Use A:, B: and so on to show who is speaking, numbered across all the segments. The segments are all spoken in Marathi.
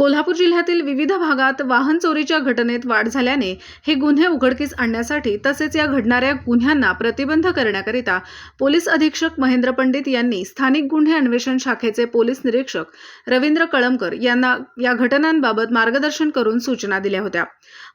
A: कोल्हापूर जिल्ह्यातील विविध भागात वाहन चोरीच्या घटनेत वाढ झाल्याने हे गुन्हे उघडकीस आणण्यासाठी तसेच या घडणाऱ्या गुन्ह्यांना प्रतिबंध करण्याकरिता पोलीस अधीक्षक महेंद्र पंडित यांनी स्थानिक गुन्हे अन्वेषण शाखेचे पोलीस निरीक्षक रवींद्र कळमकर यांना या घटनांबाबत मार्गदर्शन करून सूचना दिल्या होत्या।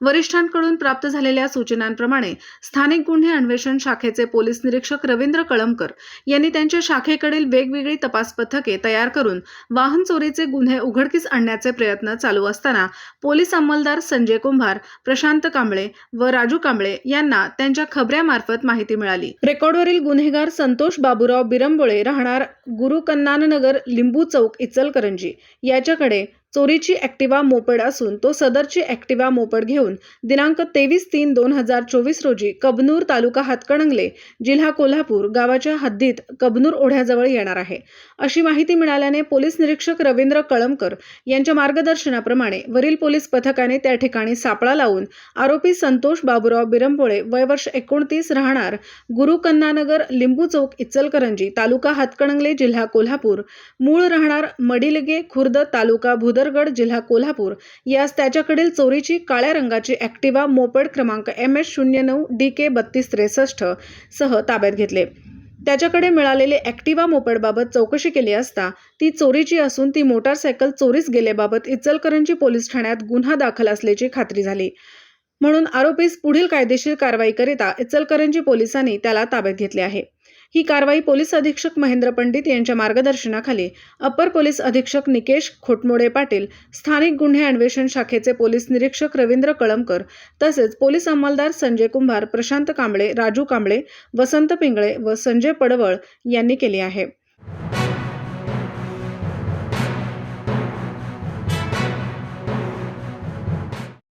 A: वरिष्ठांकडून प्राप्त झालेल्या सूचनांप्रमाणे स्थानिक गुन्हे अन्वेषण शाखेचे पोलीस निरीक्षक रवींद्र कळमकर यांनी त्यांच्या शाखेकडील वेगवेगळी तपास पथके तयार करून वाहन चोरीचे गुन्हे उघडकीस आणण्याचे प्रयत्न चालू असताना पोलीस अंमलदार संजय कुंभार, प्रशांत कांबळे व राजू कांबळे यांना त्यांच्या खबऱ्यामार्फत माहिती मिळाली। रेकॉर्डवरील गुन्हेगार संतोष बाबूराव बिरंबोळे राहणार गुरुकन्नानगर लिंबू चौक इचलकरंजी याच्याकडे चोरीची ॲक्टिवा मोपेड असून तो सदरची ॲक्टिवा मोपेड घेऊन दिनांक 23/3/2024 रोजी कबनूर तालुका हातकणंगले जिल्हा कोल्हापूर गावाच्या हद्दीत कबनूर ओढ्याजवळ येणार आहे अशी माहिती मिळाल्याने पोलीस निरीक्षक रवींद्र कळमकर यांच्या मार्गदर्शनाप्रमाणे वरील पोलीस पथकाने त्या ठिकाणी सापळा लावून आरोपी संतोष बाबूराव बिरंबोळे वय वर्ष 29 राहणार गुरुकन्नानगर लिंबू चौक इचलकरंजी तालुका हातकणंगले जिल्हा कोल्हापूर मूळ राहणार मडिलगे खुर्द तालुका भुदरगड जिल्हा कोल्हापूर यास त्याच्याकडील चोरीची काळ्या रंगाची ॲक्टिवा मोपेड क्रमांक MS09 DK 3263 सह ताब्यात घेतले। त्याच्याकडे मिळालेले ॲक्टिवा मोपेडबाबत चौकशी केली असता ती चोरीची असून ती मोटारसायकल चोरीस गेल्याबाबत इचलकरंजी पोलीस ठाण्यात गुन्हा दाखल असल्याची खात्री झाली, म्हणून आरोपीस पुढील कायदेशीर कारवाईकरिता इचलकरंजी पोलिसांनी त्याला ताब्यात घेतले आहे। ही कारवाई पोलीस अधीक्षक महेंद्र पंडित यांच्या मार्गदर्शनाखाली अपर पोलीस अधीक्षक निकेश खोटमोडे पाटील, स्थानिक गुन्हे अन्वेषण शाखेचे पोलीस निरीक्षक रवींद्र कळमकर तसेच पोलीस अंमलदार संजय कुंभार, प्रशांत कांबळे, राजू कांबळे, वसंत पिंगळे व संजय पडवळ यांनी केली आहे।